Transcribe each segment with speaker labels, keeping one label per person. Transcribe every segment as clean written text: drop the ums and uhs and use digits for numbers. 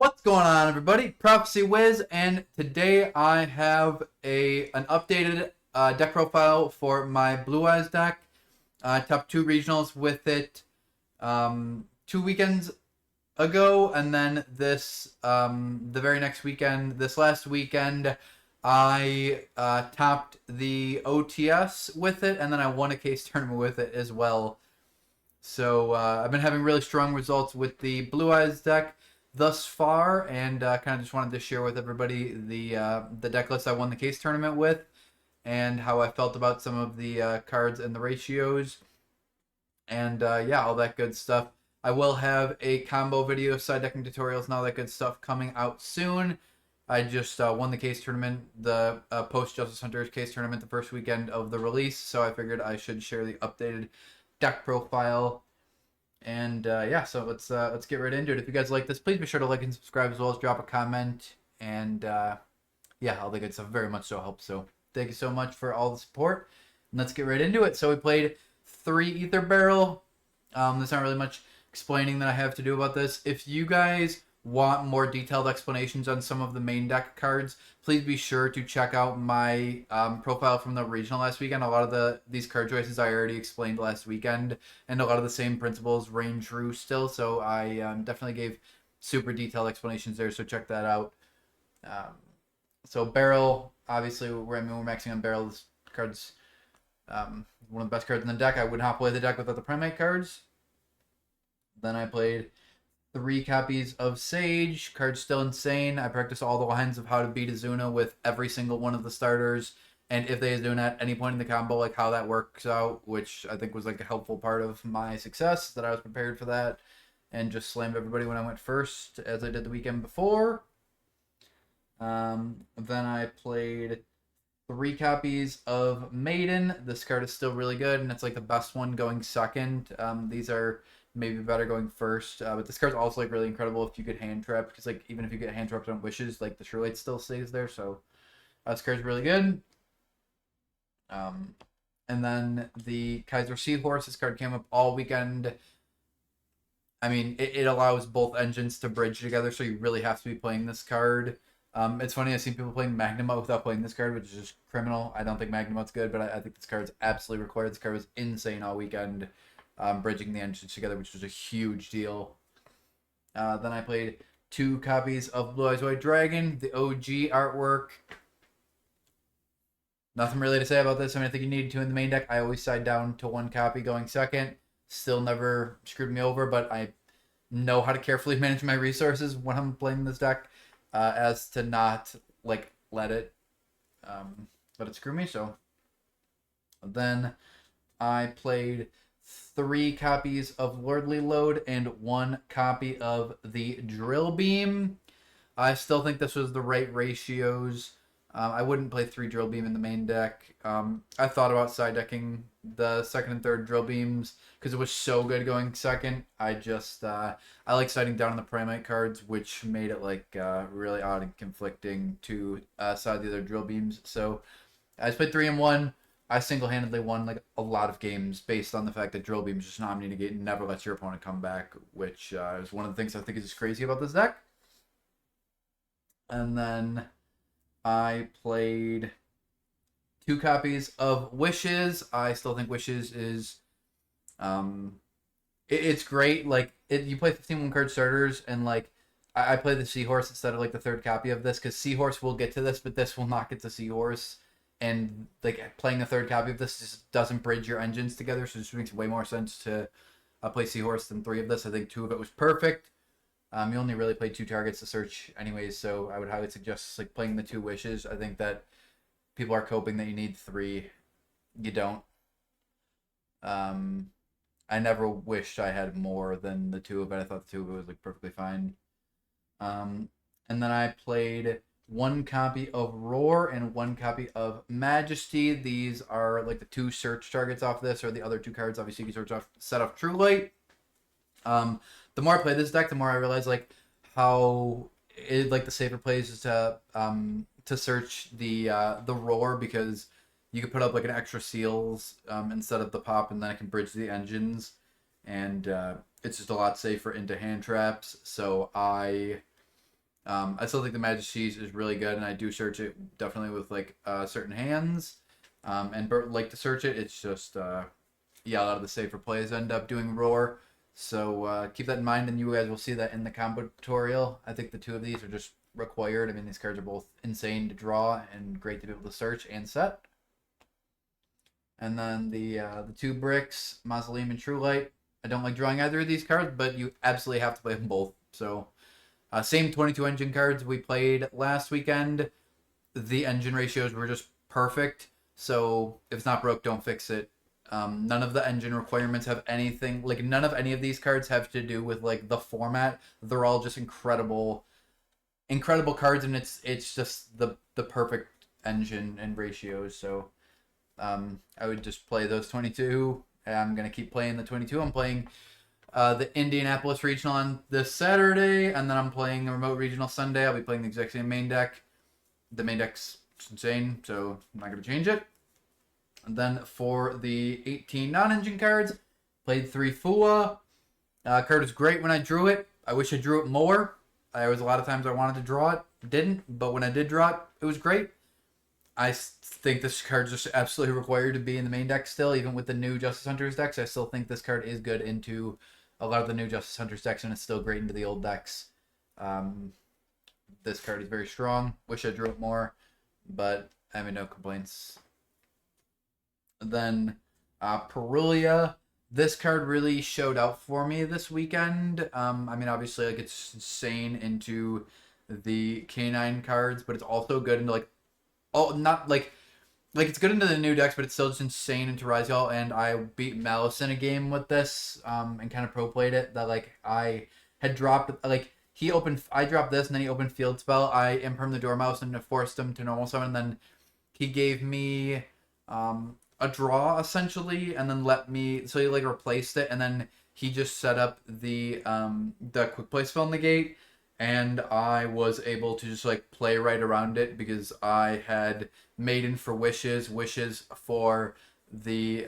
Speaker 1: What's going on, everybody? Prophecy Wiz, and today I have an updated deck profile for my Blue Eyes deck. Top 2 regionals with it 2 weekends ago, and then the very next weekend, this last weekend, I topped the OTS with it, and then I won a case tournament with it as well. So I've been having really strong results with the Blue Eyes deck thus far, and kind of just wanted to share with everybody the deck list I won the case tournament with, and how I felt about some of the cards and the ratios, and yeah, all that good stuff. I will have a combo video, side decking tutorials, and all that good stuff coming out soon. I just won the case tournament, the post Justice Hunters case tournament, the first weekend of the release, so I figured I should share the updated deck profile. And yeah, so let's get right into it. If you guys like this, please be sure to like and subscribe, as well as drop a comment. And yeah, all the good stuff very much so helps. So thank you so much for all the support. And let's get right into it. So we played 3 Ether Barrel. There's not really much explaining that I have to do about this. If you guys want more detailed explanations on some of the main deck cards, please be sure to check out my profile from the regional last weekend. A lot of these card choices I already explained last weekend, and a lot of the same principles reign true still. So I definitely gave super detailed explanations there. So check that out. So Barrel, obviously, we're maxing on Barrel. This card's one of the best cards in the deck. I would not play the deck without the Primate cards. Then I played 3 copies of Sage. Card's still insane. I practice all the lines of how to beat Azuna with every single one of the starters, and if they Azuna at any point in the combo, like how that works out, which I think was like a helpful part of my success, that I was prepared for that, and just slammed everybody when I went first, as I did the weekend before. Then I played 3 copies of Maiden. This card is still really good, and it's like the best one going second. These are maybe better going first, but this card's also like really incredible if you get hand trapped, because like even if you get hand trapped on wishes, like the Shurelight still stays there. So this card's really good. And then the Kaiser Seahorse. This card came up all weekend. I mean, it allows both engines to bridge together, so you really have to be playing this card. It's funny, I've seen people playing Magnamut without playing this card, which is just criminal. I don't think Magnamut's good, but I think this card's absolutely required. This card was insane all weekend, bridging the engines together, which was a huge deal. Then I played 2 copies of Blue Eyes White Dragon, the OG artwork. Nothing really to say about this. I mean, I think you need 2 in the main deck. I always side down to 1 copy going second. Still never screwed me over, but I know how to carefully manage my resources when I'm playing this deck, as to not like let it screw me. So then I played 3 copies of Lordly Load and 1 copy of the Drill Beam. I still think this was the right ratios. I wouldn't play 3 Drill Beam in the main deck. I thought about side decking the second and third Drill Beams because it was so good going second. I like siding down on the Primate cards, which made it like really odd and conflicting to side the other Drill Beams. So I just played 3 and 1. I single-handedly won like a lot of games based on the fact that Drill Beam is just not omni-negate and never lets your opponent come back, which is one of the things I think is just crazy about this deck. And then I played 2 copies of Wishes. I still think Wishes is it's great. Like you play 15 1-card starters, and like I play the Seahorse instead of like the 3rd copy of this, because Seahorse will get to this, but this will not get to Seahorse. And like playing a 3rd copy of this just doesn't bridge your engines together, so it just makes way more sense to play Seahorse than 3 of this. I think 2 of it was perfect. You only really play 2 targets to search anyways, so I would highly suggest like playing the 2 Wishes. I think that people are coping that you need 3. You don't. I never wished I had more than the 2 of it. I thought the 2 of it was like perfectly fine. And then I played 1 copy of Roar and 1 copy of Majesty. These are like the 2 search targets off this, or the other 2 cards. Obviously, you can search off, set off True Light. The more I play this deck, the more I realize like how like the safer plays is to search the Roar, because you could put up like an extra seals instead of the pop, and then it can bridge the engines, and it's just a lot safer into hand traps. So I I still think the Majesty's is really good, and I do search it definitely with like certain hands. And Bert like to search it. It's just yeah, a lot of the safer plays end up doing roar. So keep that in mind, and you guys will see that in the combo tutorial. I think the two of these are just required. I mean, these cards are both insane to draw and great to be able to search and set. And then the two bricks, Mausoleum and True Light. I don't like drawing either of these cards, but you absolutely have to play them both. So same 22 engine cards we played last weekend. The engine ratios were just perfect. So if it's not broke, don't fix it. None of the engine requirements have anything like none of any of these cards have to do with like the format. They're all just incredible, incredible cards, and it's just the perfect engine and ratios. So I would just play those 22. I'm gonna keep playing the 22. I'm playing the Indianapolis Regional on this Saturday, and then I'm playing a remote regional Sunday. I'll be playing the exact same main deck. The main deck's insane, so I'm not gonna change it. And then for the 18 non-engine cards, played 3 Fua. Card was great when I drew it. I wish I drew it more. There was a lot of times I wanted to draw it, didn't. But when I did draw it, it was great. I think this card's just absolutely required to be in the main deck still, even with the new Justice Hunters decks. I still think this card is good into a lot of the new Justice Hunters decks, and it's still great into the old decks. This card is very strong. Wish I drew it more, but I have no complaints. Then Perulia. This card really showed out for me this weekend. I mean, obviously, like it's insane into the Canine cards, but it's also good into like, oh, not like it's good into the new decks, but it's still just insane into YuGiOh. And I beat Malice in a game with this, and kind of pro played it. That like I had dropped like I dropped this, and then he opened Field Spell. I impermed the Dormouse and forced him to normal summon, and then he gave me a draw essentially, and then so he like replaced it, and then he just set up the quick play spell negate, and I was able to just like play right around it because I had Maiden for wishes for the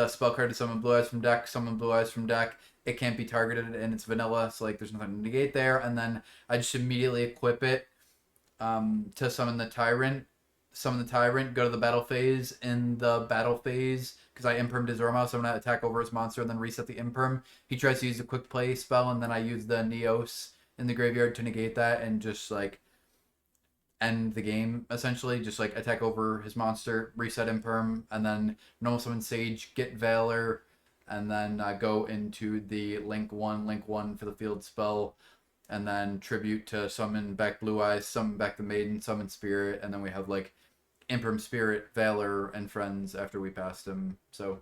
Speaker 1: spell card to summon Blue Eyes from deck, It can't be targeted, and it's vanilla, so like there's nothing to negate there, and then I just immediately equip it to summon the Tyrant, go to the battle phase. In the battle phase, because I impermed his Dormouse, so I'm going to attack over his monster and then reset the imperm. He tries to use a quick play spell, and then I use the Neos in the graveyard to negate that and just like end the game essentially. Just like attack over his monster, reset imperm, and then normal summon Sage, get Valor, and then go into the link one for the field spell, and then tribute to summon back Blue Eyes, summon back the Maiden, summon Spirit, and then we have like Imperm, Spirit, Valor, and Friends after we passed him. So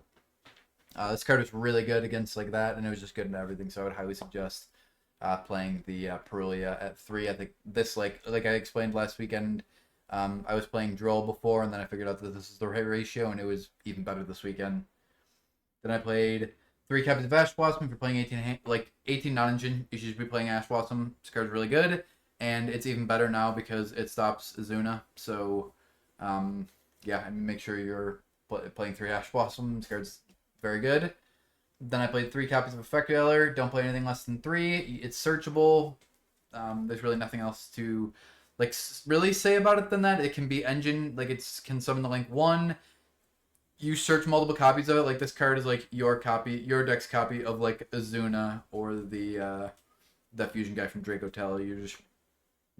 Speaker 1: this card was really good against like that, and it was just good in everything. So I would highly suggest playing the Perulia at 3. I think this like I explained last weekend, I was playing Droll before, and then I figured out that this is the right ratio, and it was even better this weekend. Then I played 3 copies of Ash Blossom. If you're playing 18 non-engine, you should be playing Ash Blossom. This card's really good, and it's even better now because it stops Azuna. So, yeah, I mean, make sure you're playing 3 Ash Blossom. This card's very good. Then I played 3 copies of Effect Valor. Don't play anything less than 3. It's searchable. There's really nothing else to like really say about it than that. It can be engine, like can summon the link 1. You search multiple copies of it. Like this card is like your deck's copy of like Azuna or the fusion guy from Draco Tell. You just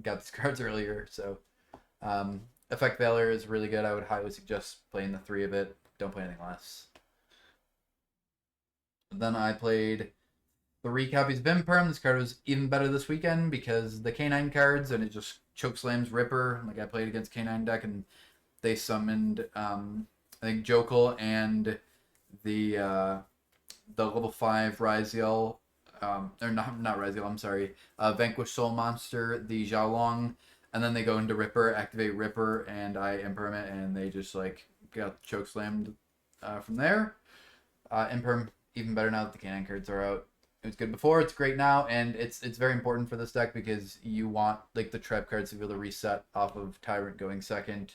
Speaker 1: got these cards earlier, so Effect Valor is really good. I would highly suggest playing the 3 of it. Don't play anything less. Then I played 3 copies of Imperm. This card was even better this weekend because the K9 cards, and it just chokeslams Ripper. Like I played against K9 deck, and they summoned I think Jokal and the level 5 Ryziel, or not Ryziel, I'm sorry, Vanquish Soul Monster, the Xiaolong, and then they go into Ripper, activate Ripper, and I imperm it, and they just like got chokeslammed from there. Imperm even better now that the Canine cards are out. It was good before, it's great now, and it's very important for this deck because you want like the trap cards to be able to reset off of Tyrant going second.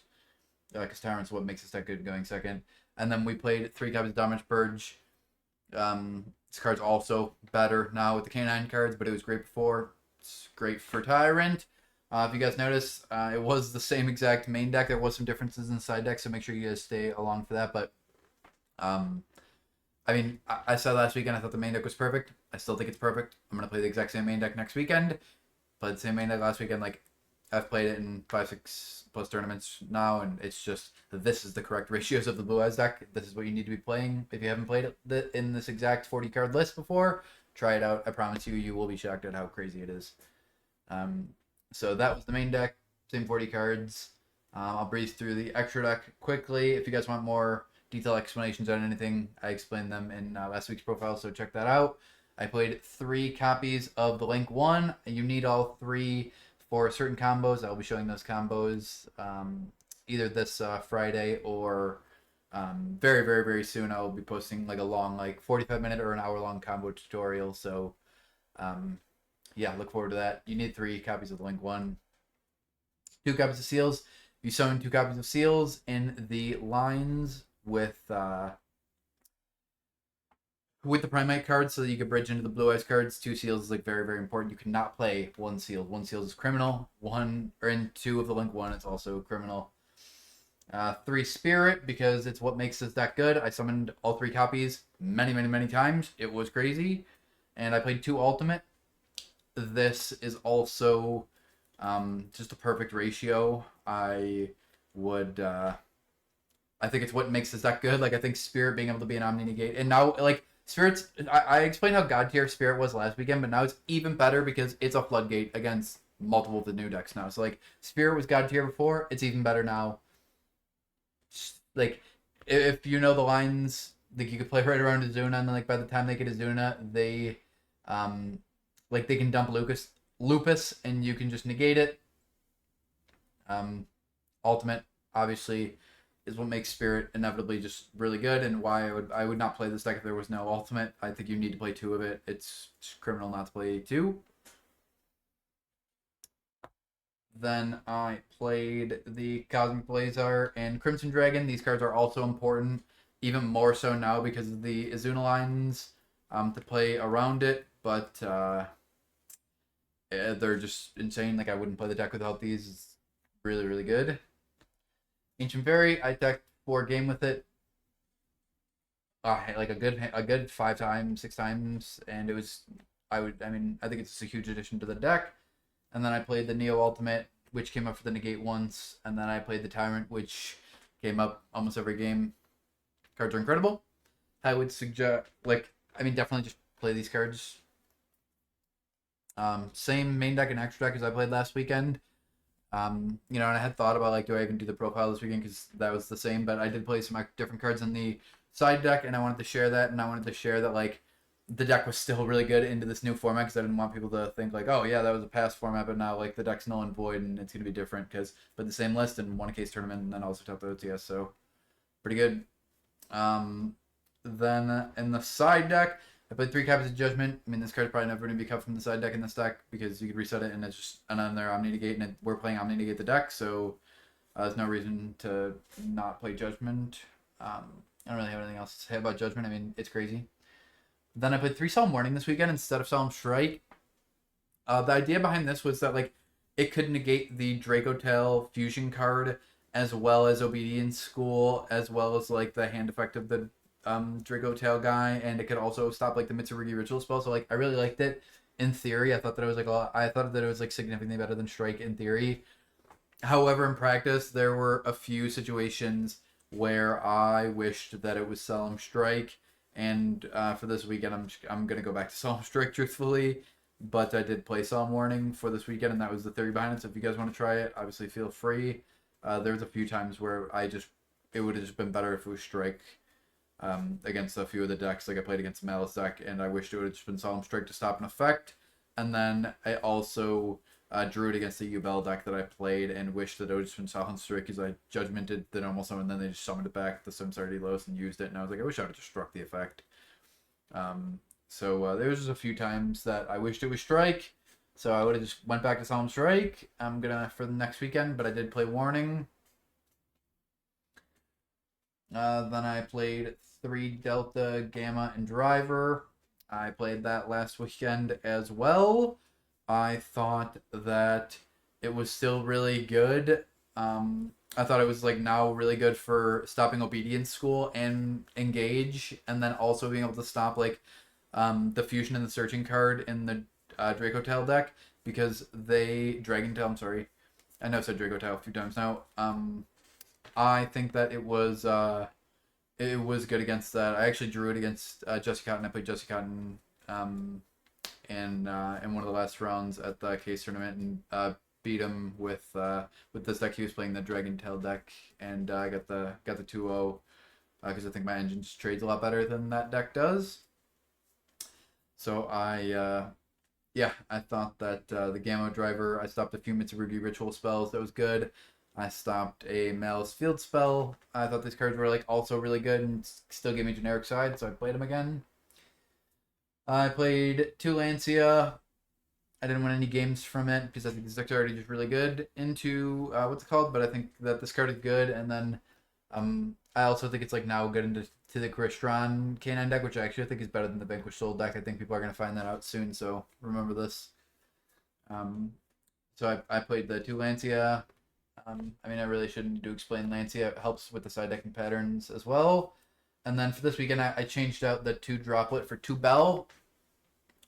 Speaker 1: Because Tyrant's what makes this deck good going second. And then we played 3 copies of Damage Purge. This card's also better now with the K9 cards, but it was great before. It's great for Tyrant. If you guys notice, it was the same exact main deck. There was some differences in side deck, so make sure you guys stay along for that. But um, I mean, I said last weekend I thought the main deck was perfect. I still think it's perfect. I'm gonna play the exact same main deck next weekend. Played the same main deck last weekend. Like I've played it in 5, 6+ tournaments now, and it's just this is the correct ratios of the Blue Eyes deck. This is what you need to be playing. If you haven't played it in this exact 40 card list before, try it out. I promise you, you will be shocked at how crazy it is. So that was the main deck, same 40 cards. I'll breeze through the extra deck quickly. If you guys want more detailed explanations on anything, I explained them in last week's profile, so check that out. I played 3 copies of the Link 1. You need all 3 for certain combos. I'll be showing those combos either this Friday or very, very, very soon. I will be posting like a long, like 45-minute or an hour-long combo tutorial. So yeah, look forward to that. You need 3 copies of the Link 1. 2 copies of Seals. You summon 2 copies of Seals in the lines with the Primate cards so that you can bridge into the Blue Eyes cards. 2 Seals is like very, very important. You cannot play 1 Seal. 1 Seal is criminal. 1 or in 2 of the Link 1 is also criminal. 3 Spirit, because it's what makes this deck good. I summoned all 3 copies many, many, many times. It was crazy. And I played 2 Ultimate. This is also just a perfect ratio. I think it's what makes this deck good. Like I think Spirit being able to be an Omni Negate, and now like Spirit's. I explained how god tier Spirit was last weekend, but now it's even better because it's a floodgate against multiple of the new decks now. So like Spirit was god tier before, it's even better now. Like if you know the lines, like you could play right around Azuna, and then like by the time they get Azuna, they like they can dump Lupus, and you can just negate it. Ultimate obviously is what makes Spirit inevitably just really good, and why I would not play this deck if there was no Ultimate. I think you need to play 2 of it. It's criminal not to play 2. Then I played the Cosmic Blazar and Crimson Dragon. These cards are also important, even more so now because of the Azuna lines to play around it, but they're just insane. Like I wouldn't play the deck without these. It's really, really good. Ancient Fairy, I decked 4 game with it. Like a good 5 times, 6 times, and it was I think it's a huge addition to the deck. And then I played the Neo Ultimate, which came up for the negate once, and then I played the Tyrant, which came up almost every game. Cards are incredible. I would suggest definitely just play these cards. Same main deck and extra deck as I played last weekend. And I had thought about like, do I even do the profile this weekend because that was the same, but I did play some different cards in the side deck, and I wanted to share that, and I wanted to share that like the deck was still really good into this new format because I didn't want people to think like, oh yeah, that was a past format, but now like the deck's null and void and it's gonna be different but the same list and 1 case tournament and then also top the OTS, so pretty good. Then in the side deck, I played 3 copies of Judgment. I mean, this card's probably never going to be cut from the side deck in this deck because you could reset it and it's just another Omni Negate, and we're playing Omni Negate the deck, so there's no reason to not play Judgment. I don't really have anything else to say about Judgment. I mean, it's crazy. Then I played 3 Solemn Warning this weekend instead of Solemn Strike. The idea behind this was that like it could negate the Dracotail fusion card as well as Obedience School, as well as like the hand effect of the Dracotail guy, and it could also stop like the Mitsurugi ritual spell. So like I really liked it in theory. I thought that it was like significantly better than Strike in theory. However, in practice, there were a few situations where I wished that it was Solemn Strike, and for this weekend, I'm gonna go back to Solemn Strike truthfully. But I did play Solemn Warning for this weekend, and that was the theory behind it. So if you guys want to try it, obviously feel free. There's a few times where it would have just been better if it was Strike against a few of the decks. Like I played against Malice deck, and I wished it would have just been Solemn Strike to stop an effect. And then I also drew it against the Yubel deck that I played, and wished that it would have just been Solemn Strike because I judgmented the normal summon, and then they just summoned it back. The summon's already lost and used it, and I was like, I wish I would have just struck the effect. So there was just a few times that I wished it was Strike. So I would have just went back to Solemn Strike. I'm gonna for the next weekend, but I did play Warning. Then I played 3 Delta, Gamma, and Driver. I played that last weekend as well. I thought that it was still really good. I thought it was like now really good for stopping Obedience School and Engage, and then also being able to stop like the Fusion and the Searching card in the Draco Tail deck because Dragon Tail. I'm sorry, I know I said Draco Tail a few times now. I think that it was good against that. I actually drew it against Jesse Cotton. I played Jesse Cotton in one of the last rounds at the case tournament and beat him with this deck. He was playing the Dragon Tail deck, and I got the 2-0 because I think my engine just trades a lot better than that deck does. So I thought that the Gamma Driver, I stopped a few Mitsurugi ritual spells. That was good. I stopped a Malice Field spell. I thought these cards were like also really good and still gave me generic side, so I played them again. I played 2 Lancia. I didn't win any games from it because I think this deck's already just really good into what's it called, but I think that this card is good, and then I also think it's like now good into the Crystron Canine deck, which I actually think is better than the Vanquish Soul deck. I think people are going to find that out soon, so remember this. So I played the 2 Lancia. I mean, I really shouldn't need to explain Lancia. It helps with the side decking patterns as well. And then for this weekend, I changed out the 2 Droplet for 2 Bell.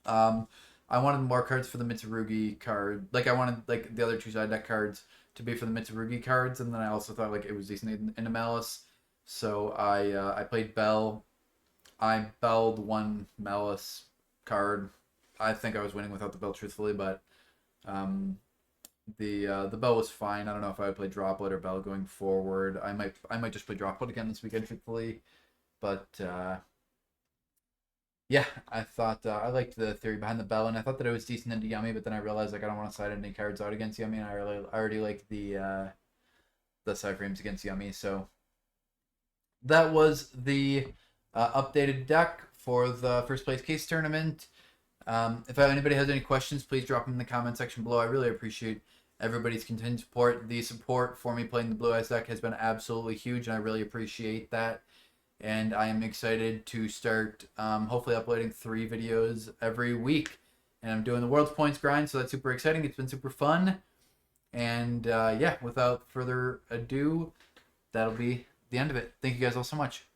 Speaker 1: I wanted more cards for the Mitsurugi card. Like, I wanted like the other 2 side deck cards to be for the Mitsurugi cards, and then I also thought like it was decent in a Malice. So I played Bell. I belled 1 Malice card. I think I was winning without the Bell, truthfully, but the Bell was fine. I don't know if I would play Droplet or Bell going forward. I might just play Droplet again this weekend, truthfully. But yeah, I thought I liked the theory behind the Bell, and I thought that it was decent into Yummy. But then I realized like I don't want to side any cards out against Yummy, and I already like the side frames against Yummy. So that was the updated deck for the first place case tournament. If anybody has any questions, please drop them in the comment section below. I really appreciate everybody's continued support. The support for me playing the Blue Eyes deck has been absolutely huge, and I really appreciate that. And I am excited to start hopefully uploading 3 videos every week. And I'm doing the World's Points grind, so that's super exciting. It's been super fun. And yeah, without further ado, that'll be the end of it. Thank you guys all so much.